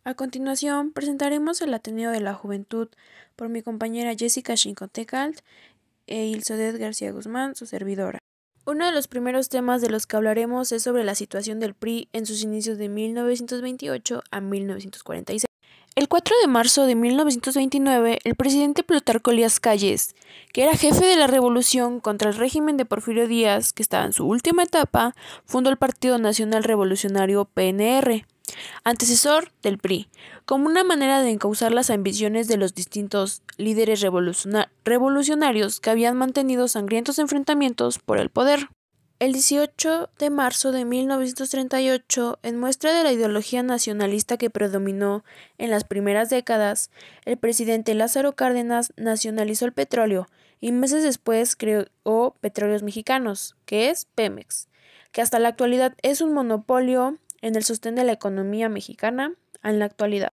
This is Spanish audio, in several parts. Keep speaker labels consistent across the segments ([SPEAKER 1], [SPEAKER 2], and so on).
[SPEAKER 1] A continuación, presentaremos el Ateneo de la Juventud por mi compañera Jessica Xincotecalt e Ilsodet García Guzmán, su servidora. Uno de los primeros temas de los que hablaremos es sobre la situación del PRI en sus inicios de 1928 a 1946. El 4 de marzo de 1929, el presidente Plutarco Elías Calles, que era jefe de la revolución contra el régimen de Porfirio Díaz, que estaba en su última etapa, fundó el Partido Nacional Revolucionario PNR, antecesor del PRI, como una manera de encauzar las ambiciones de los distintos líderes revolucionarios que habían mantenido sangrientos enfrentamientos por el poder. El 18 de marzo de 1938, en muestra de la ideología nacionalista que predominó en las primeras décadas, el presidente Lázaro Cárdenas nacionalizó el petróleo y meses después creó Petróleos Mexicanos, que es Pemex, que hasta la actualidad es un monopolio en el sostén de la economía mexicana en la actualidad.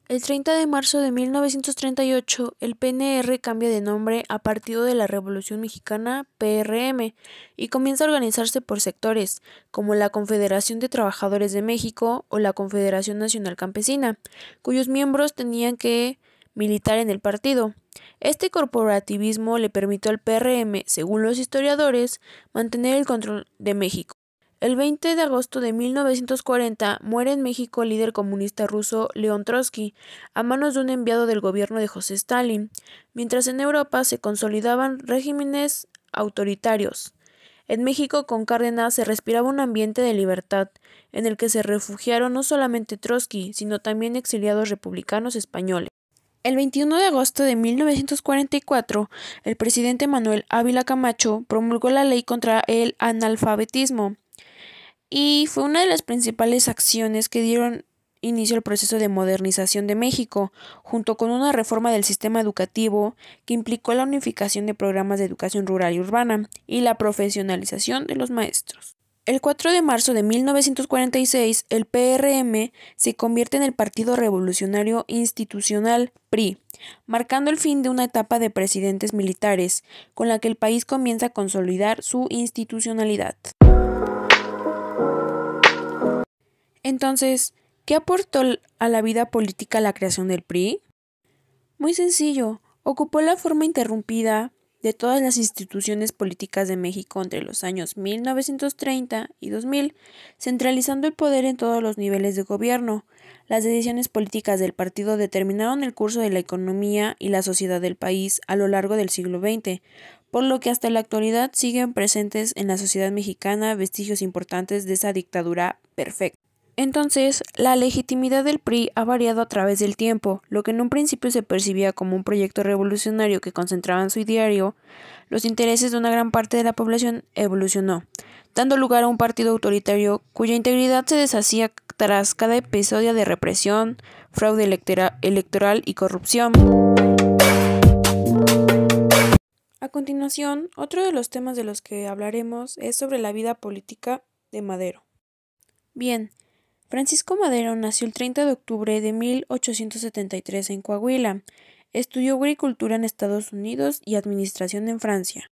[SPEAKER 1] El 30 de marzo de 1938, el PNR cambia de nombre a Partido de la Revolución Mexicana, PRM, y comienza a organizarse por sectores, como la Confederación de Trabajadores de México o la Confederación Nacional Campesina, cuyos miembros tenían que militar en el partido. Este corporativismo le permitió al PRM, según los historiadores, mantener el control de México. El 20 de agosto de 1940 muere en México el líder comunista ruso León Trotsky a manos de un enviado del gobierno de José Stalin, mientras en Europa se consolidaban regímenes autoritarios. En México con Cárdenas se respiraba un ambiente de libertad, en el que se refugiaron no solamente Trotsky, sino también exiliados republicanos españoles. El 21 de agosto de 1944, el presidente Manuel Ávila Camacho promulgó la ley contra el analfabetismo, y fue una de las principales acciones que dieron inicio al proceso de modernización de México, junto con una reforma del sistema educativo que implicó la unificación de programas de educación rural y urbana y la profesionalización de los maestros. El 4 de marzo de 1946, el PRM se convierte en el Partido Revolucionario Institucional PRI, marcando el fin de una etapa de presidentes militares, con la que el país comienza a consolidar su institucionalidad. Entonces, ¿qué aportó a la vida política la creación del PRI? Muy sencillo, ocupó la forma interrumpida de todas las instituciones políticas de México entre los años 1930 y 2000, centralizando el poder en todos los niveles de gobierno. Las decisiones políticas del partido determinaron el curso de la economía y la sociedad del país a lo largo del siglo XX, por lo que hasta la actualidad siguen presentes en la sociedad mexicana vestigios importantes de esa dictadura perfecta. Entonces, la legitimidad del PRI ha variado a través del tiempo. Lo que en un principio se percibía como un proyecto revolucionario que concentraba en su ideario los intereses de una gran parte de la población evolucionó, dando lugar a un partido autoritario cuya integridad se deshacía tras cada episodio de represión, fraude electoral y corrupción. A continuación, otro de los temas de los que hablaremos es sobre la vida política de Madero. Bien, Francisco Madero nació el 30 de octubre de 1873 en Coahuila. Estudió agricultura en Estados Unidos y administración en Francia.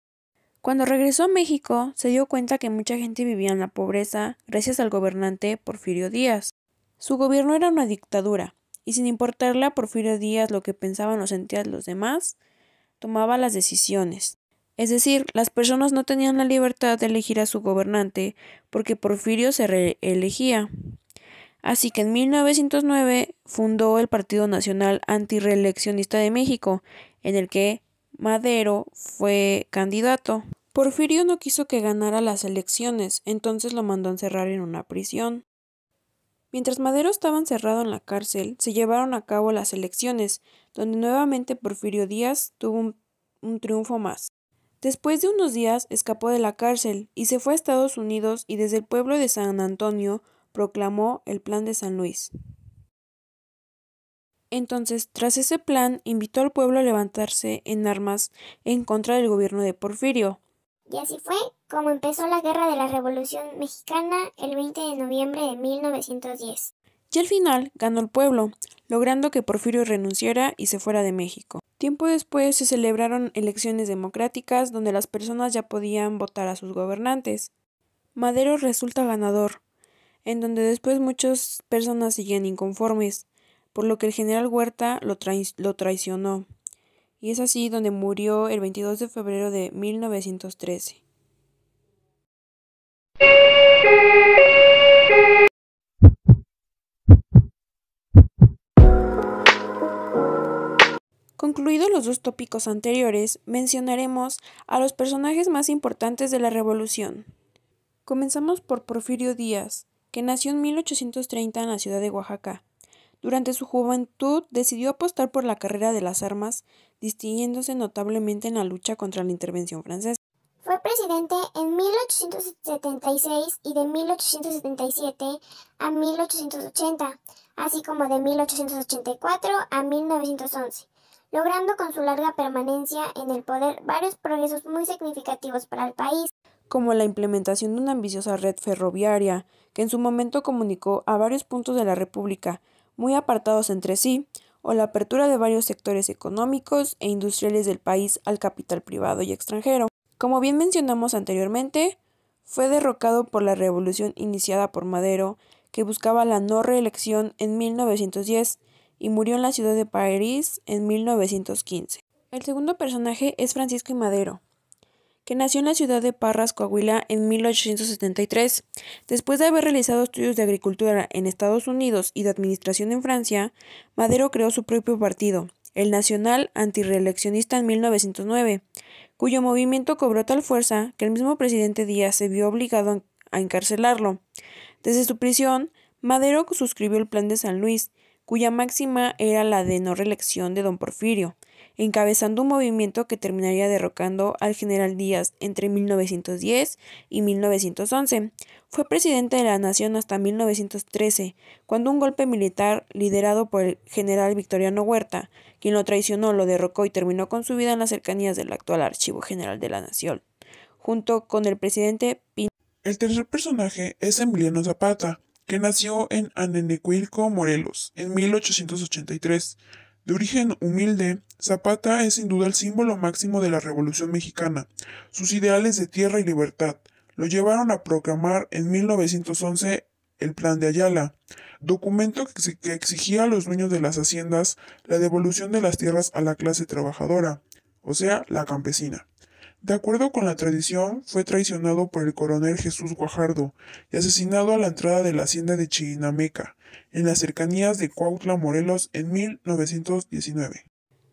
[SPEAKER 1] Cuando regresó a México, se dio cuenta que mucha gente vivía en la pobreza gracias al gobernante Porfirio Díaz. Su gobierno era una dictadura, y sin importarle a Porfirio Díaz lo que pensaban o sentían los demás, tomaba las decisiones. Es decir, las personas no tenían la libertad de elegir a su gobernante porque Porfirio se reelegía. Así que en 1909 fundó el Partido Nacional Antirreeleccionista de México, en el que Madero fue candidato. Porfirio no quiso que ganara las elecciones, entonces lo mandó a encerrar en una prisión. Mientras Madero estaba encerrado en la cárcel, se llevaron a cabo las elecciones, donde nuevamente Porfirio Díaz tuvo un triunfo más. Después de unos días escapó de la cárcel y se fue a Estados Unidos y desde el pueblo de San Antonio proclamó el Plan de San Luis. Entonces, tras ese plan, invitó al pueblo a levantarse en armas en contra del gobierno de Porfirio.
[SPEAKER 2] Y así fue como empezó la Guerra de la Revolución Mexicana el 20 de noviembre de 1910.
[SPEAKER 1] Y al final ganó el pueblo, logrando que Porfirio renunciara y se fuera de México. Tiempo después se celebraron elecciones democráticas donde las personas ya podían votar a sus gobernantes. Madero resulta ganador. en donde después muchas personas siguen inconformes, por lo que el general Huerta lo traicionó, y es así donde murió el 22 de febrero de 1913. Concluidos los dos tópicos anteriores, mencionaremos a los personajes más importantes de la Revolución. Comenzamos por Porfirio Díaz, que nació en 1830 en la ciudad de Oaxaca. Durante su juventud decidió apostar por la carrera de las armas, distinguiéndose notablemente en la lucha contra la intervención francesa.
[SPEAKER 2] Fue presidente en 1876 y de 1877 a 1880, así como de 1884 a 1911, logrando con su larga permanencia en el poder varios progresos muy significativos para el país,
[SPEAKER 1] como la implementación de una ambiciosa red ferroviaria, que en su momento comunicó a varios puntos de la República, muy apartados entre sí, o la apertura de varios sectores económicos e industriales del país al capital privado y extranjero. Como bien mencionamos anteriormente, fue derrocado por la revolución iniciada por Madero, que buscaba la no reelección en 1910, y murió en la ciudad de París en 1915. El segundo personaje es Francisco I. Madero, que nació en la ciudad de Parras, Coahuila, en 1873. Después de haber realizado estudios de agricultura en Estados Unidos y de administración en Francia, Madero creó su propio partido, el Nacional Antirreeleccionista, en 1909, cuyo movimiento cobró tal fuerza que el mismo presidente Díaz se vio obligado a encarcelarlo. Desde su prisión, Madero suscribió el Plan de San Luis, cuya máxima era la de no reelección de don Porfirio, encabezando un movimiento que terminaría derrocando al general Díaz entre 1910 y 1911. Fue presidente de la nación hasta 1913, cuando un golpe militar liderado por el general Victoriano Huerta, quien lo traicionó, lo derrocó y terminó con su vida en las cercanías del actual Archivo General de la Nación, junto con el presidente Pinochet.
[SPEAKER 3] El tercer personaje es Emiliano Zapata, que nació en Anenecuilco, Morelos, en 1883. De origen humilde, Zapata es sin duda el símbolo máximo de la Revolución Mexicana. Sus ideales de tierra y libertad lo llevaron a proclamar en 1911 el Plan de Ayala, documento que exigía a los dueños de las haciendas la devolución de las tierras a la clase trabajadora, o sea, la campesina. De acuerdo con la tradición, fue traicionado por el coronel Jesús Guajardo y asesinado a la entrada de la hacienda de Chinameca, en las cercanías de Cuautla, Morelos, en 1919.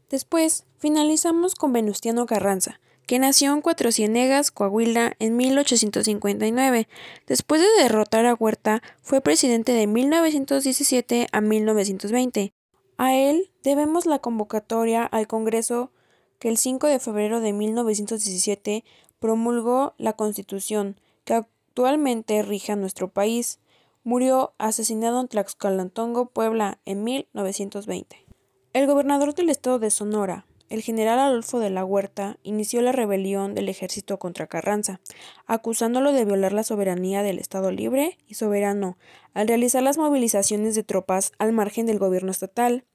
[SPEAKER 1] Después, finalizamos con Venustiano Carranza, que nació en Cuatro Ciénegas, Coahuila, en 1859. Después de derrotar a Huerta, fue presidente de 1917 a 1920. A él debemos la convocatoria al Congreso que el 5 de febrero de 1917 promulgó la Constitución que actualmente rige a nuestro país. Murió asesinado en Tlaxcalantongo, Puebla, en 1920. El gobernador del estado de Sonora, el general Adolfo de la Huerta, inició la rebelión del ejército contra Carranza, acusándolo de violar la soberanía del Estado libre y soberano al realizar las movilizaciones de tropas al margen del gobierno estatal,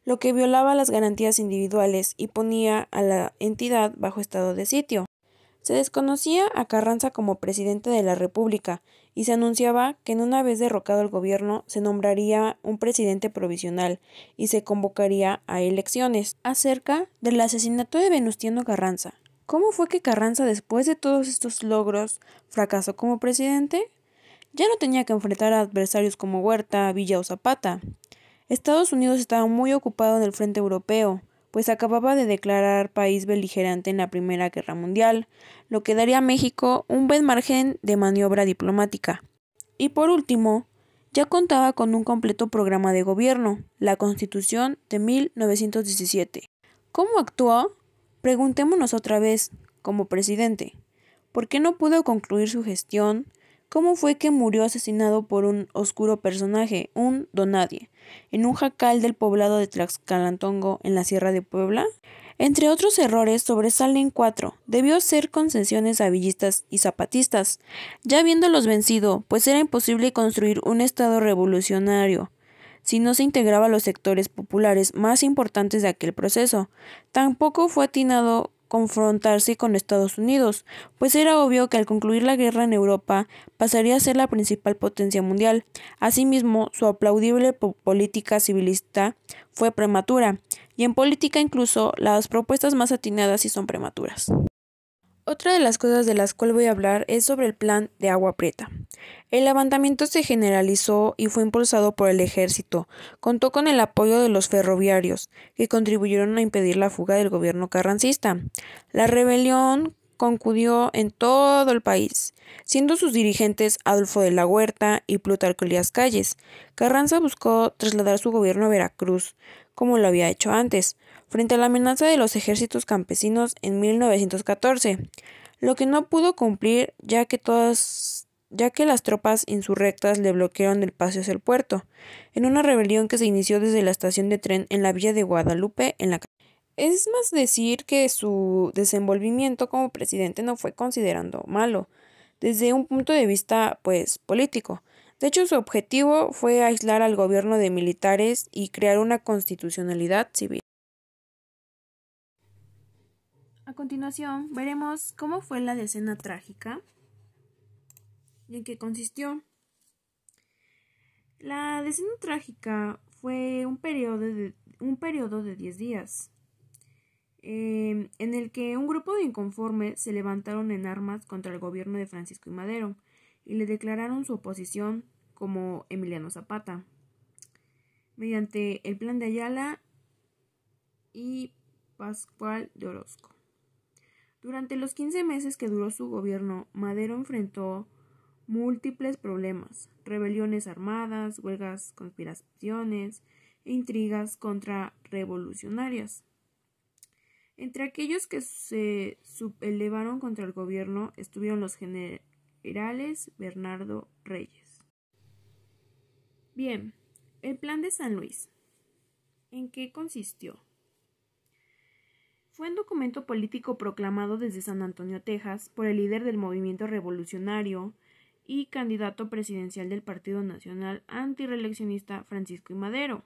[SPEAKER 1] lo que violaba las garantías individuales y ponía a la entidad bajo estado de sitio. Se desconocía a Carranza como presidente de la República y se anunciaba que una vez derrocado el gobierno se nombraría un presidente provisional y se convocaría a elecciones. Acerca del asesinato de Venustiano Carranza. ¿Cómo fue que Carranza, después de todos estos logros, fracasó como presidente? Ya no tenía que enfrentar a adversarios como Huerta, Villa o Zapata. Estados Unidos estaba muy ocupado en el frente europeo, pues acababa de declarar país beligerante en la Primera Guerra Mundial, lo que daría a México un buen margen de maniobra diplomática. Y por último, ya contaba con un completo programa de gobierno, la Constitución de 1917. ¿Cómo actuó? Preguntémonos otra vez, como presidente, ¿por qué no pudo concluir su gestión? ¿Cómo fue que murió asesinado por un oscuro personaje, un donadie, en un jacal del poblado de Tlaxcalantongo, en la Sierra de Puebla? Entre otros errores sobresalen 4. Debió ser concesiones a villistas y zapatistas, ya habiéndolos vencido, pues era imposible construir un estado revolucionario si no se integraba a los sectores populares más importantes de aquel proceso. Tampoco fue atinado confrontarse con Estados Unidos, pues era obvio que al concluir la guerra en Europa pasaría a ser la principal potencia mundial. Asimismo, su aplaudible política civilista fue prematura, y en política incluso las propuestas más atinadas sí son prematuras. Otra de las cosas de las cuales voy a hablar es sobre el plan de Agua Prieta. El levantamiento se generalizó y fue impulsado por el ejército. Contó con el apoyo de los ferroviarios, que contribuyeron a impedir la fuga del gobierno carrancista. La rebelión concurrió en todo el país, siendo sus dirigentes Adolfo de la Huerta y Plutarco Elías Calles. Carranza buscó trasladar su gobierno a Veracruz, como lo había hecho antes, frente a la amenaza de los ejércitos campesinos en 1914, lo que no pudo cumplir ya que las tropas insurrectas le bloquearon el paso hacia el puerto, en una rebelión que se inició desde la estación de tren en la villa de Guadalupe en la. Es más decir que su desenvolvimiento como presidente no fue considerando malo, desde un punto de vista, pues, político. De hecho, su objetivo fue aislar al gobierno de militares y crear una constitucionalidad civil. A continuación, veremos cómo fue la decena trágica y en qué consistió. La decena trágica fue un periodo de 10 días, en el que un grupo de inconformes se levantaron en armas contra el gobierno de Francisco I. Madero y le declararon su oposición como Emiliano Zapata, mediante el Plan de Ayala y Pascual de Orozco. Durante los 15 meses que duró su gobierno, Madero enfrentó múltiples problemas: rebeliones armadas, huelgas, conspiraciones e intrigas contrarrevolucionarias. Entre aquellos que se sublevaron contra el gobierno estuvieron los generales Bernardo Reyes. Bien, el Plan de San Luis. ¿En qué consistió? Fue un documento político proclamado desde San Antonio, Texas, por el líder del movimiento revolucionario y candidato presidencial del Partido Nacional Antirreeleccionista Francisco I. Madero.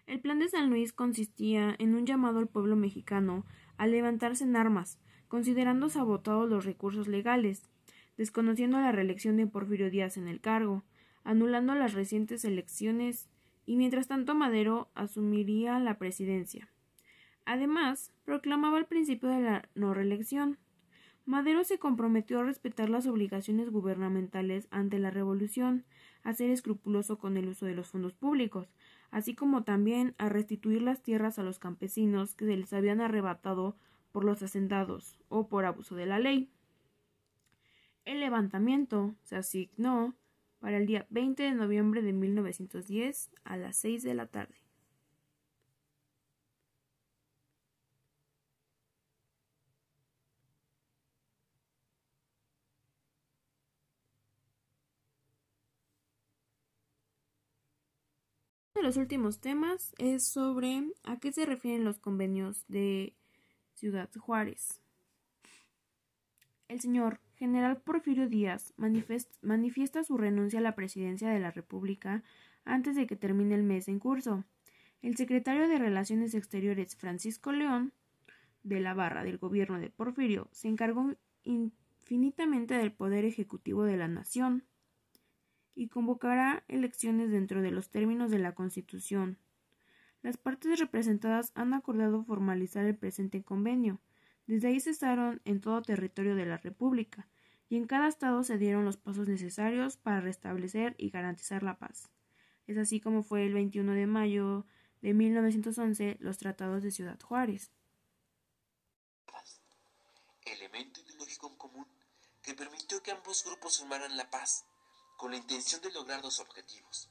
[SPEAKER 1] El Plan de San Luis consistía en un llamado al pueblo mexicano a levantarse en armas, considerando sabotados los recursos legales, desconociendo la reelección de Porfirio Díaz en el cargo, anulando las recientes elecciones y mientras tanto Madero asumiría la presidencia. Además, proclamaba el principio de la no reelección. Madero se comprometió a respetar las obligaciones gubernamentales ante la revolución, a ser escrupuloso con el uso de los fondos públicos, así como también a restituir las tierras a los campesinos que se les habían arrebatado por los hacendados o por abuso de la ley. El levantamiento se asignó para el día 20 de noviembre de 1910 a las 6 de la tarde. Uno de los últimos temas es sobre a qué se refieren los convenios de Ciudad Juárez. El señor general Porfirio Díaz manifiesta su renuncia a la presidencia de la República antes de que termine el mes en curso. El secretario de Relaciones Exteriores, Francisco León de la Barra, del gobierno de Porfirio, se encargó infinitamente del poder ejecutivo de la nación y convocará elecciones dentro de los términos de la Constitución. Las partes representadas han acordado formalizar el presente convenio. Desde ahí cesaron en todo territorio de la República, y en cada estado se dieron los pasos necesarios para restablecer y garantizar la paz. Es así como fue el 21 de mayo de 1911 los tratados de Ciudad Juárez.
[SPEAKER 4] Elemento ideológico en común que permitió que ambos grupos firmaran la paz, con la intención de lograr dos objetivos: